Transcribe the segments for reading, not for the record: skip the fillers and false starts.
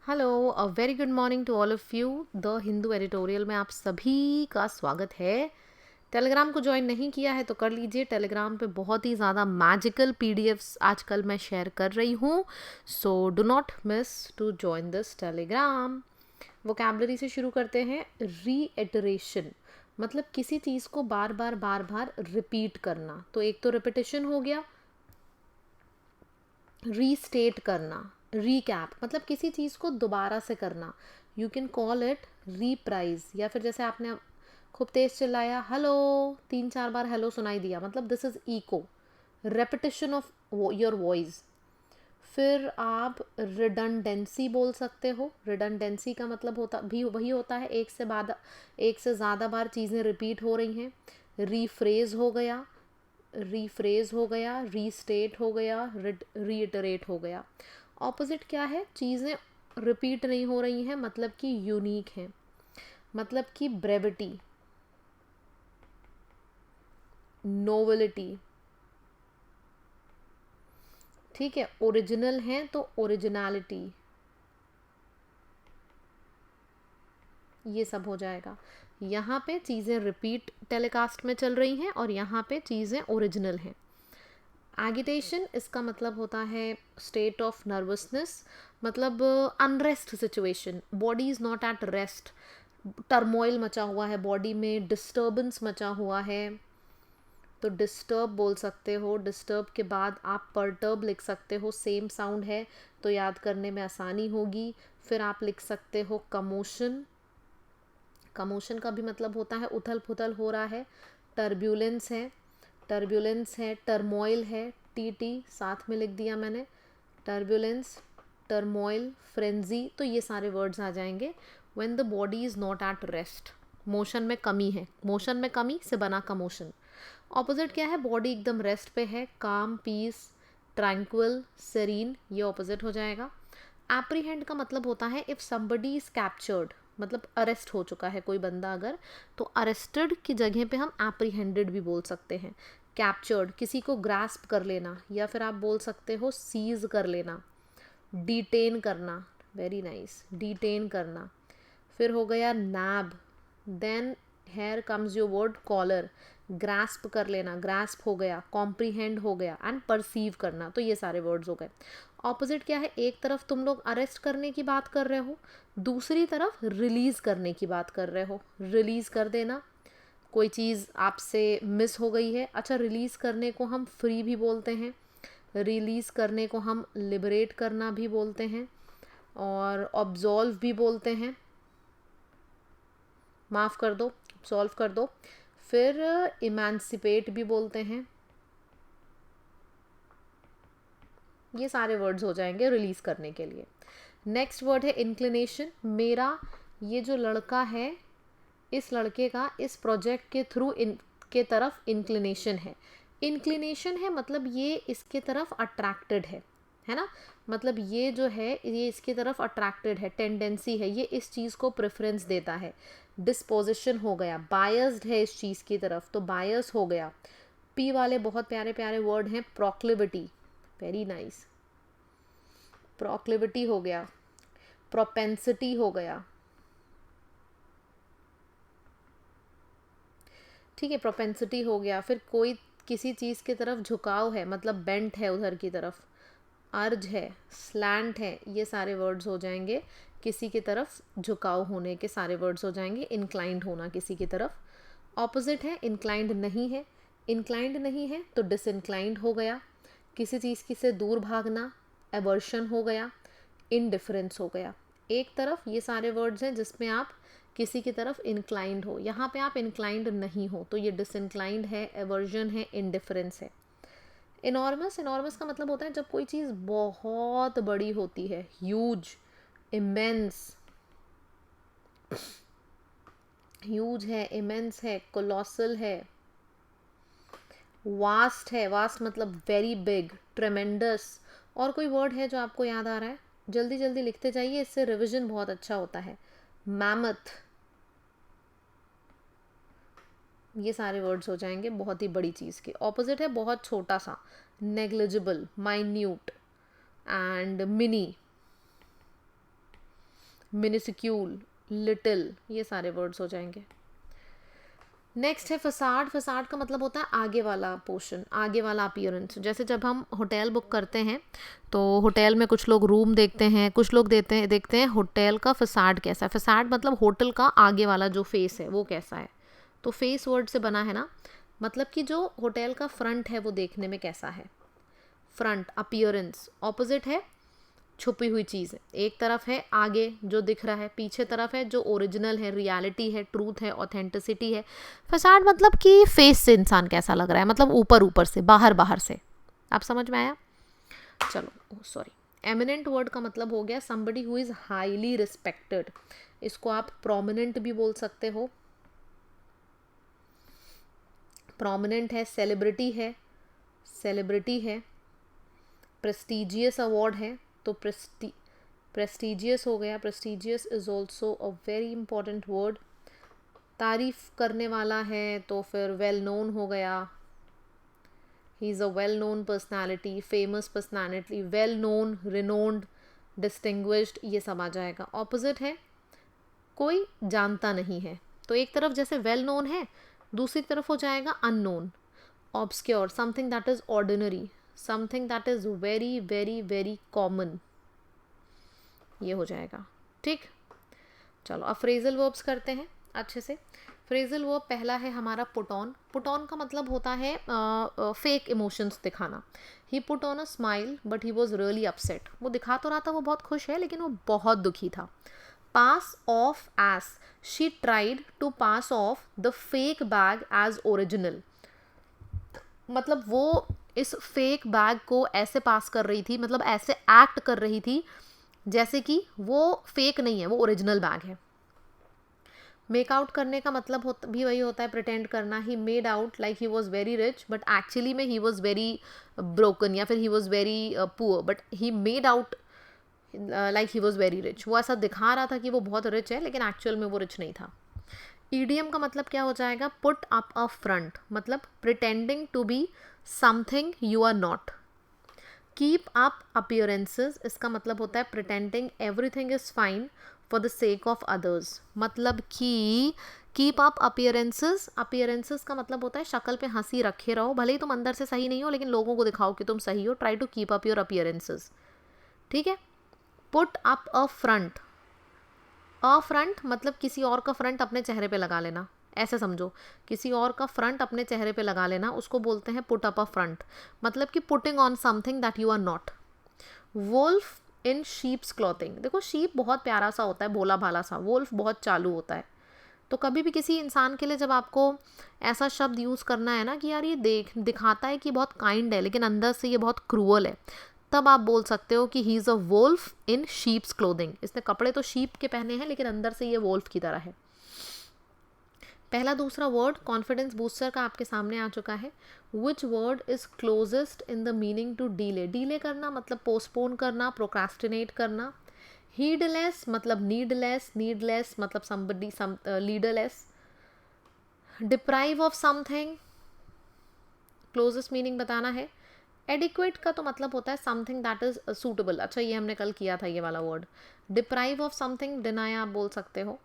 Hello, a very good morning to all of you. The Hindu editorial में आप सभी का स्वागत है। टेलीग्राम को ज्वाइन नहीं किया है तो कर लीजिए। टेलीग्राम पे बहुत ही ज़्यादा मैजिकल पीडीएफ्स आजकल मैं शेयर कर रही हूँ, so do not miss to join this Telegram. Vocabulary से शुरू करते हैं। रीइटरेशन मतलब किसी चीज़ को बार बार रिपीट करना। तो एक तो रिपीटिशन हो गया। रीस्टेट करना, रीकैप मतलब किसी चीज़ को दोबारा से करना। You can call it reprise. या फिर जैसे आपने खूब तेज चिल्लाया हेलो, 3-4 बार हेलो सुनाई दिया, मतलब this is echo, repetition of your voice. फिर आप रिडंडेंसी बोल सकते हो। रिडंडेंसी का मतलब होता भी वही होता है, एक से ज़्यादा बार चीज़ें रिपीट हो रही हैं। रीफ्रेज हो गया, रीफ्रेज हो गया, रीस्टेट हो गया, रीइटरेट हो गया। ऑपोजिट क्या है? चीज़ें रिपीट नहीं हो रही हैं, मतलब कि यूनिक हैं, मतलब कि ब्रेविटी, नोवेलिटी। ठीक है, ओरिजिनल है तो ओरिजिनलिटी, ये सब हो जाएगा। यहाँ पे चीज़ें रिपीट टेलीकास्ट में चल रही हैं और यहाँ पे चीज़ें ओरिजिनल हैं। एगिटेशन इसका मतलब होता है स्टेट ऑफ नर्वसनेस, मतलब unrest situation, body is not at rest, turmoil मचा हुआ है बॉडी में, डिस्टर्बेंस मचा हुआ है, तो डिस्टर्ब बोल सकते हो। डिस्टर्ब के बाद आप परटर्ब लिख सकते हो, सेम साउंड है तो याद करने में आसानी होगी। फिर आप लिख सकते हो कमोशन। कमोशन का भी मतलब होता है उथल पुथल हो रहा है। टर्ब्यूलेंस है, टर्ब्यूलेंस है, टर्मोइल है, टी टी साथ में लिख दिया मैंने। टर्ब्यूलेंस, टर्मोइल, फ्रेंजी, तो ये सारे वर्ड्स आ जाएंगे when the body is not at rest. Motion में कमी है, मोशन में कमी से बना कमोशन। ऑपोजिट क्या है? बॉडी एकदम रेस्ट पे है, काम, पीस, ट्रैंक्विल, सेरीन, ये ऑपोजिट हो जाएगा। एप्रीहेंड का मतलब होता है इफ़ समबडी इज़ कैप्चर्ड, मतलब अरेस्ट हो चुका है कोई बंदा अगर, तो अरेस्टेड की जगह पे हम एप्रीहेंडेड भी बोल सकते हैं। कैप्चर्ड किसी को ग्रास्प कर लेना, या फिर आप बोल सकते हो सीज कर लेना, डिटेन करना। वेरी नाइस, डिटेन करना। फिर हो गया nab, then here comes your word collar, grasp कर लेना, ग्रास्प हो गया, कॉम्प्रीहेंड हो गया, एंड परसीव करना, तो ये सारे वर्ड्स हो गए। ऑपोजिट क्या है? एक तरफ तुम लोग अरेस्ट करने की बात कर रहे हो, दूसरी तरफ रिलीज करने की बात कर रहे हो। रिलीज कर देना, कोई चीज़ आपसे मिस हो गई है। अच्छा, रिलीज़ करने को हम फ्री भी बोलते हैं, रिलीज़ करने को हम लिबरेट करना भी बोलते हैं, और ऑब्जॉल्व भी बोलते हैं, माफ़ कर दो, सॉल्व कर दो। फिर इमेंसिपेट भी बोलते हैं। ये सारे वर्ड्स हो जाएंगे रिलीज़ करने के लिए। नेक्स्ट वर्ड है इंक्लिनेशन। मेरा ये जो लड़का है, इस लड़के का इस प्रोजेक्ट के थ्रू के तरफ इंक्लिनेशन है। इंक्लिनेशन है मतलब ये इसके तरफ अट्रैक्टेड है ना, मतलब ये जो है ये इसकी तरफ अट्रैक्टेड है, टेंडेंसी है, ये इस चीज़ को प्रेफरेंस देता है। डिस्पोजिशन हो गया, बायस्ड है इस चीज़ की तरफ, तो बायस हो गया। पी वाले बहुत प्यारे प्यारे वर्ड हैं। प्रोक्लिविटी, वेरी नाइस, प्रोक्लिविटी हो गया, प्रोपेंसिटी हो गया। ठीक है, प्रोपेंसिटी हो गया। फिर कोई किसी चीज़ की तरफ झुकाव है, मतलब बेंट है उधर की तरफ, अर्ज है, स्लैंट है, ये सारे वर्ड्स हो जाएंगे किसी की तरफ झुकाव होने के सारे वर्ड्स हो जाएंगे। इंक्लाइंड होना किसी की तरफ। ऑपोजिट है इंक्लाइंड नहीं है। इंक्लाइंड नहीं है तो डिसइंक्लाइंड हो गया। किसी चीज़ की से दूर भागना, एवर्शन हो गया, इनडिफरेंस हो गया। एक तरफ ये सारे वर्ड्स हैं जिसमें आप किसी की तरफ इंक्लाइंड हो। यहाँ पे आप इंक्लाइंड नहीं हो तो ये डिसइंक्लाइंड है, एवर्जन है, इनडिफरेंस है। इनॉर्मस, इनॉर्मस का मतलब होता है जब कोई चीज़ बहुत बड़ी होती है, ह्यूज, इमेंस, ह्यूज है, इमेंस है, कोलोसल है, वास्ट है, वास्ट मतलब वेरी बिग, ट्रेमेंडस। और कोई वर्ड है जो आपको याद आ रहा है? जल्दी जल्दी लिखते जाइए, इससे रिवीजन बहुत अच्छा होता है। मैमथ, ये सारे वर्ड्स हो जाएंगे बहुत ही बड़ी चीज़ के। ऑपोजिट है बहुत छोटा सा, negligible, minute, and mini. Minuscule, little, ये सारे वर्ड्स हो जाएंगे। नेक्स्ट है फसाड। फसाड का मतलब होता है आगे वाला पोर्शन, आगे वाला अपीयरेंस। जैसे जब हम होटल बुक करते हैं तो होटल में कुछ लोग रूम देखते हैं, कुछ लोग देखते हैं होटल का फसाड कैसा है। फसाड मतलब होटल का आगे वाला जो फेस है वो कैसा है। तो फेस वर्ड से बना है ना, मतलब कि जो होटल का फ्रंट है वो देखने में कैसा है। फ्रंट अपीयरेंस, ऑपोजिट है छुपी हुई चीज़ है। एक तरफ है आगे जो दिख रहा है, पीछे तरफ है जो ओरिजिनल है, रियलिटी है, ट्रूथ है, ऑथेंटिसिटी है। फसाड मतलब कि फेस से इंसान कैसा लग रहा है, मतलब ऊपर ऊपर से, बाहर बाहर से। आप समझ में आया? चलो, सॉरी। एमिनेंट वर्ड का मतलब हो गया somebody who is highly respected. इसको आप प्रोमिनेंट भी बोल सकते हो। प्रोमिनेंट है, सेलिब्रिटी है, सेलिब्रिटी है। प्रेस्टिजियस अवार्ड है तो प्रेस्टिजियस हो गया। Prestigious is also a very important word. तारीफ करने वाला है तो फिर वेल नोन हो गया। ही is a well known personality, famous personality, well known, renowned, distinguished, ये सब आ जाएगा। ऑपोजिट है कोई जानता नहीं है। तो एक तरफ जैसे वेल नोन है, दूसरी तरफ हो जाएगा unknown, obscure, something that is ordinary, something that is very very very common, ये हो जाएगा। ठीक, चलो अब फ्रेजल वर्ब्स करते हैं अच्छे से। फ्रेजल वर्ब पहला है हमारा पुट ऑन। पुट ऑन का मतलब होता है फेक इमोशंस दिखाना। He put on a smile but he was really upset. वो दिखा तो रहा था वो बहुत खुश है लेकिन वो बहुत दुखी था। Pass off as, she tried to pass off the fake bag as original. मतलब वो इस फेक बैग को ऐसे पास कर रही थी, मतलब ऐसे एक्ट कर रही थी जैसे कि वो फेक नहीं है, वो ओरिजिनल बैग है। मेक आउट करने का मतलब भी वही होता है, प्रिटेंड करना। He made out like he was very rich but actually में ही वॉज वेरी ब्रोकन, या फिर he was very poor but he made out like he was very rich. वो ऐसा दिखा रहा था कि वो बहुत रिच है लेकिन एक्चुअल में वो रिच नहीं था। ईडियम का मतलब क्या हो जाएगा? पुट अप अ फ्रंट, मतलब pretending to be something you are not. Keep up appearances, इसका मतलब होता है pretending everything is fine for the sake of others. मतलब कि कीप अप अपीयरेंसेस, अपीयरेंसेस का मतलब होता है शक्ल पे हंसी रखे रहो, भले ही तुम अंदर से सही नहीं हो लेकिन लोगों को दिखाओ कि तुम सही हो। Try to keep up your appearances. ठीक है। Put up a front, a front मतलब किसी और का फ्रंट अपने चेहरे पे लगा लेना, ऐसे समझो, किसी और का फ्रंट अपने चेहरे पे लगा लेना, उसको बोलते हैं पुट अप अ फ्रंट। मतलब कि putting on something that you are not. Wolf in sheep's clothing, देखो शीप बहुत प्यारा सा होता है, भोला भाला सा, वुल्फ बहुत चालू होता है। तो कभी भी किसी इंसान के लिए जब आपको ऐसा शब्द यूज़ करना है ना कि यार ये दिखाता है कि बहुत काइंड है लेकिन अंदर से ये बहुत क्रूअल है, तब आप बोल सकते हो कि he is a wolf in sheep's clothing. इसने कपड़े तो शीप के पहने हैं लेकिन अंदर से ये वोल्फ की तरह है। पहला दूसरा वर्ड कॉन्फिडेंस बूस्टर का आपके सामने आ चुका है। Which word is closest in the meaning to delay? Delay करना मतलब पोस्टपोन करना, प्रोक्रास्टिनेट करना। हीडलेस मतलब नीडलेस, नीडलेस मतलब somebody leaderless. Deprive of something, closest meaning बताना है। एडिक्वेट का तो मतलब होता है समथिंग दैट इज सूटेबल। अच्छा, ये हमने कल किया था ये वाला word. Deprive of something, deny आप बोल सकते हो।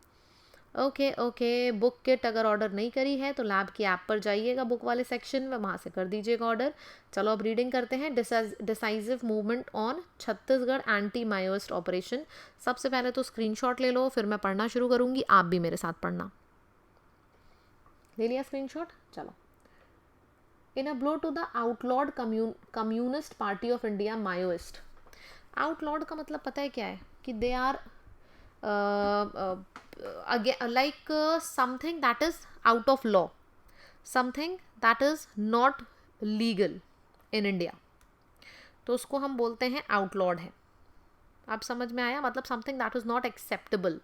ओके, बुक किट अगर ऑर्डर नहीं करी है तो लैब की ऐप पर जाइएगा, बुक वाले सेक्शन में, वहाँ से कर दीजिएगा ऑर्डर। चलो अब रीडिंग करते हैं। Decisive movement on Chhattisgarh anti Maoist operation. सबसे पहले तो स्क्रीनशॉट ले लो, फिर मैं पढ़ना शुरू करूँगी, आप भी मेरे साथ पढ़ना। ले लिया स्क्रीनशॉट? चलो। In a blow to the outlawed communist party of India Maoist. Outlawed का मतलब पता है क्या है? कि they are like something that is out of law, something that is not legal in India, तो उसको हम बोलते हैं आउटलॉड है। आप समझ में आया? मतलब something that is not acceptable.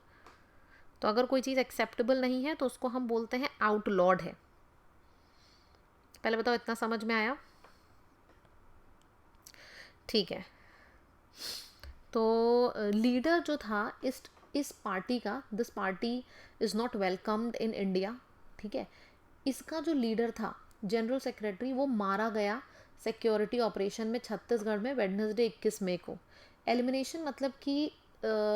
तो अगर कोई चीज़ एक्सेप्टेबल नहीं है तो उसको हम बोलते हैं आउटलॉड है। पहले बताओ इतना समझ में आया? ठीक है। तो लीडर जो था इस पार्टी का, this party is not welcomed in India. ठीक है। इसका जो लीडर था, जनरल सेक्रेटरी, वो मारा गया सिक्योरिटी ऑपरेशन में छत्तीसगढ़ में वेडनेसडे 21 मई को। एलिमिनेशन मतलब कि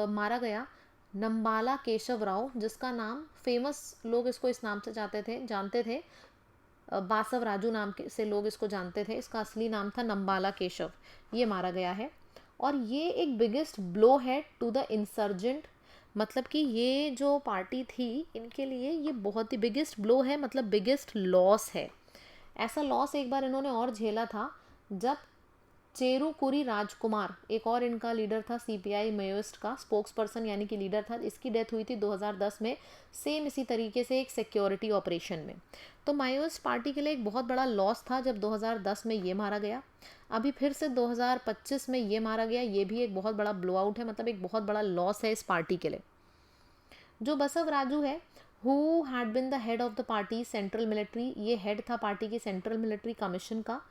मारा गया नंबाला केशव राव, जिसका नाम फेमस लोग इसको इस नाम से जानते थे, बासव राजू नाम के से लोग इसको जानते थे। इसका असली नाम था नंबाला केशव। ये मारा गया है और ये एक बिगेस्ट ब्लो है टू द इंसर्जेंट, मतलब कि ये जो पार्टी थी इनके लिए ये बहुत ही बिगेस्ट ब्लो है, मतलब बिगेस्ट लॉस है। ऐसा लॉस एक बार इन्होंने और झेला था जब चेरुकुरी राजकुमार, एक और इनका लीडर था, सीपीआई माओइस्ट का स्पोक्स पर्सन यानी कि लीडर था, इसकी डेथ हुई थी 2010 में, सेम इसी तरीके से एक सिक्योरिटी ऑपरेशन में। तो माओइस्ट पार्टी के लिए एक बहुत बड़ा लॉस था जब 2010 में ये मारा गया। अभी फिर से 2025 में ये मारा गया, ये भी एक बहुत बड़ा ब्लो आउट है, मतलब एक बहुत बड़ा लॉस है इस पार्टी के लिए। जो बसव राजू है, who had been the head of the party central military, ये हेड था पार्टी की सेंट्रल मिलिट्री कमीशन का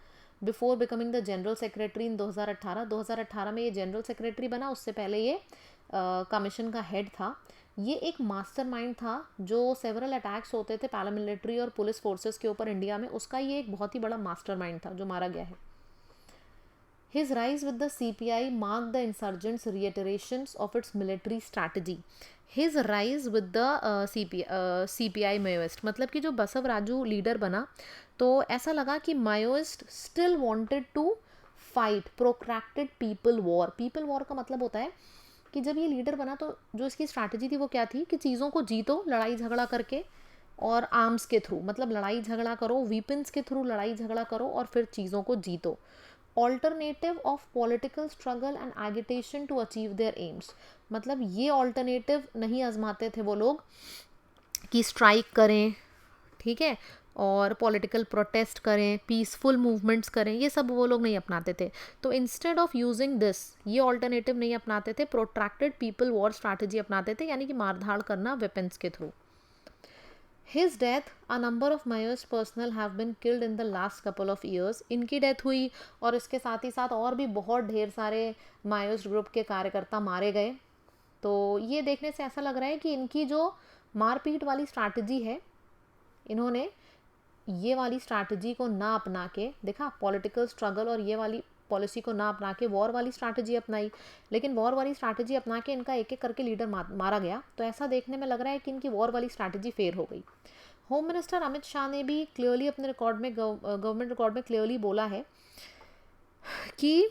before becoming the general secretary इन 2018 में ये जनरल सेक्रेटरी बना, उससे पहले ये कमीशन का हेड था। ये एक मास्टरमाइंड था, जो सेवरल अटैक्स होते थे पैरामिलिट्री और पुलिस फोर्सेस के ऊपर इंडिया में, उसका ये एक बहुत ही बड़ा मास्टरमाइंड था जो मारा गया है। His rise with the CPI marked the insurgents' reiterations of its military strategy. His rise with the CPI Maoist, मतलब कि जो बसव राजू लीडर बना तो ऐसा लगा कि Maoist still wanted to fight protracted people war. People war का मतलब होता है कि जब ये लीडर बना तो जो इसकी स्ट्रैटेजी थी वो क्या थी कि चीज़ों को जीतो लड़ाई झगड़ा करके और आर्म्स के थ्रू, मतलब लड़ाई झगड़ा करो, वीपन्स के थ्रू लड़ाई झगड़ा करो और फिर चीज़ों को जीतो। Alternative of political struggle and agitation to achieve their aims, मतलब ये ऑल्टरनेटिव नहीं आजमाते थे वो लोग कि स्ट्राइक करें, ठीक है, और पॉलिटिकल प्रोटेस्ट करें, पीसफुल मूवमेंट्स करें, ये सब वो लोग नहीं अपनाते थे। तो इंस्टेड ऑफ यूजिंग दिस, ये ऑल्टरनेटिव नहीं अपनाते थे, प्रोट्रैक्टेड पीपल वॉर स्ट्रैटेजी अपनाते थे, यानी कि मारधाड़ करना वेपन्स के through. His death, a number of Maoist personnel have been killed in the last couple of years. इनकी डेथ हुई और इसके साथ ही साथ और भी बहुत ढेर सारे माओइस्ट ग्रुप के कार्यकर्ता मारे गए। तो ये देखने से ऐसा लग रहा है कि इनकी जो मारपीट वाली स्ट्रैटेजी है, इन्होंने ये वाली स्ट्रैटेजी को ना अपना के, देखा, पॉलिटिकल स्ट्रगल और ये वाली पॉलिसी को ना अपना के वॉर वाली स्ट्रैटेजी अपनाई, लेकिन वॉर वाली स्ट्रैटेजी अपना के इनका एक एक करके लीडर मारा गया। तो ऐसा देखने में लग रहा है कि इनकी वॉर वाली स्ट्रैटेजी फेल हो गई। होम मिनिस्टर अमित शाह ने भी क्लियरली अपने रिकॉर्ड में, गवर्नमेंट रिकॉर्ड में क्लियरली बोला है कि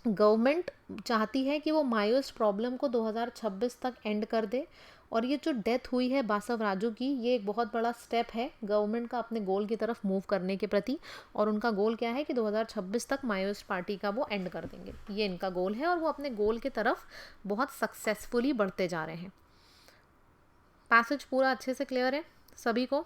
गवर्नमेंट चाहती है कि वो माओइस्ट प्रॉब्लम को 2026 तक एंड कर दे, और ये जो डेथ हुई है बासव राजू की, ये एक बहुत बड़ा स्टेप है गवर्नमेंट का अपने गोल की तरफ मूव करने के प्रति। और उनका गोल क्या है कि 2026 तक माओइस्ट पार्टी का वो एंड कर देंगे, ये इनका गोल है, और वो अपने गोल की तरफ बहुत सक्सेसफुली बढ़ते जा रहे हैं। पैसेज पूरा अच्छे से क्लियर है सभी को?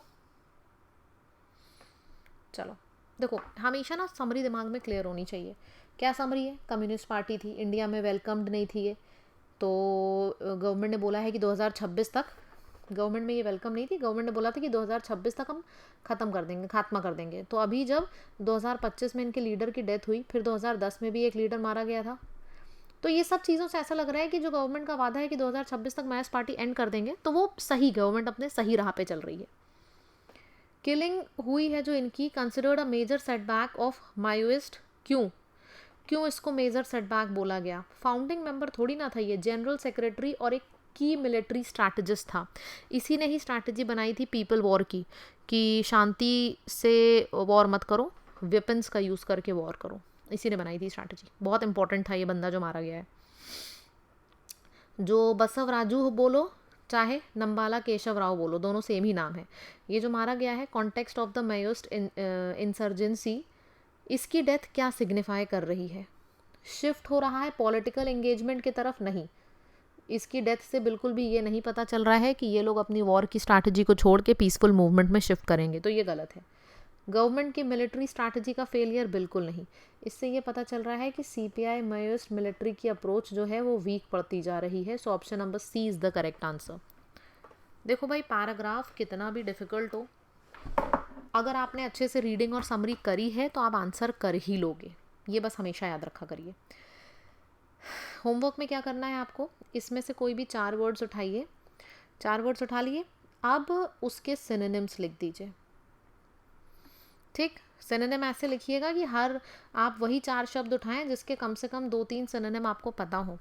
चलो देखो, हमेशा ना समरी दिमाग में क्लियर होनी चाहिए। क्या समरी है? कम्युनिस्ट पार्टी थी, इंडिया में वेलकम्ड नहीं थी ये, तो गवर्नमेंट ने बोला है कि 2026 तक, गवर्नमेंट में ये वेलकम नहीं थी, गवर्नमेंट ने बोला था कि 2026 तक हम ख़त्म कर देंगे, खात्मा कर देंगे। तो अभी जब 2025 में इनके लीडर की डेथ हुई, फिर 2010 में भी एक लीडर मारा गया था, तो ये सब चीज़ों से ऐसा लग रहा है कि जो गवर्नमेंट का वादा है कि 2026 तक माओइस्ट पार्टी एंड कर देंगे, तो वो सही, गवर्नमेंट अपने सही राह पे चल रही है। किलिंग हुई है जो इनकी, considered a major setback of Maoist. क्यों इसको मेजर सेटबैक बोला गया? फाउंडिंग मेंबर थोड़ी ना था ये, जनरल सेक्रेटरी और एक की मिलिट्री स्ट्रैटेजिस्ट था। इसी ने ही स्ट्रैटेजी बनाई थी पीपल वॉर की, कि शांति से वॉर मत करो, वेपन्स का यूज़ करके वॉर करो, इसी ने बनाई थी स्ट्रैटेजी। बहुत इंपॉर्टेंट था ये बंदा जो मारा गया है। जो बसव राजू बोलो चाहे नंबाला केशव राव बोलो, दोनों सेम ही नाम है। ये जो मारा गया है, context of the Maoist insurgency, इसकी डेथ क्या सिग्निफाई कर रही है? शिफ्ट हो रहा है पॉलिटिकल एंगेजमेंट की तरफ? नहीं, इसकी डेथ से बिल्कुल भी ये नहीं पता चल रहा है कि ये लोग अपनी वॉर की स्ट्रैटेजी को छोड़ के पीसफुल मूवमेंट में शिफ्ट करेंगे, तो ये गलत है। गवर्नमेंट की मिलिट्री स्ट्रैटेजी का फेलियर? बिल्कुल नहीं। इससे ये पता चल रहा है कि सीपीआई माओइस्ट मिलिट्री की अप्रोच जो है वो वीक पड़ती जा रही है। So option number C is the correct answer. देखो भाई, पैराग्राफ कितना भी डिफ़िकल्ट हो, अगर आपने अच्छे से रीडिंग और समरी करी है तो आप आंसर कर ही लोगे, ये बस हमेशा याद रखा करिए। होमवर्क में क्या करना है आपको, इसमें से कोई भी 4 वर्ड्स उठाइए, 4 वर्ड्स उठा लिए, अब उसके सिनोनिम्स लिख दीजिए। ठीक, सिनोनिम ऐसे लिखिएगा कि हर आप वही 4 शब्द उठाएं जिसके कम से कम 2-3 सिनोनिम आपको पता हो,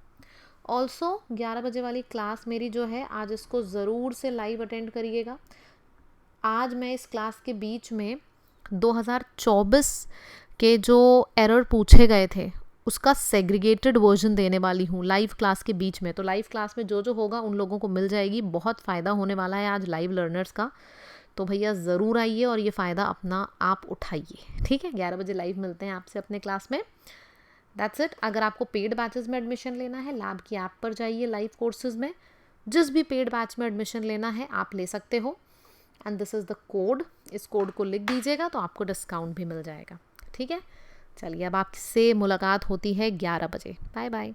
ऑल्सो 11 बजे वाली क्लास मेरी जो है, आज इसको ज़रूर से लाइव अटेंड करिएगा। आज मैं इस क्लास के बीच में 2024 के जो एरर पूछे गए थे उसका सेग्रीगेटेड वर्जन देने वाली हूँ लाइव क्लास के बीच में। तो लाइव क्लास में जो जो होगा उन लोगों को मिल जाएगी। बहुत फ़ायदा होने वाला है आज लाइव लर्नर्स का, तो भैया ज़रूर आइए और ये फ़ायदा अपना आप उठाइए। ठीक है, 11 बजे लाइव मिलते हैं आपसे अपने क्लास में। That's it. अगर आपको पेड बैचेस में एडमिशन लेना है, लैब की ऐप पर जाइए, लाइव कोर्सेज में जिस भी पेड बैच में एडमिशन लेना है आप ले सकते हो। And this is the code, इस कोड को लिख दीजिएगा तो आपको डिस्काउंट भी मिल जाएगा। ठीक है, चलिए अब आपसे मुलाकात होती है 11 बजे। Bye bye.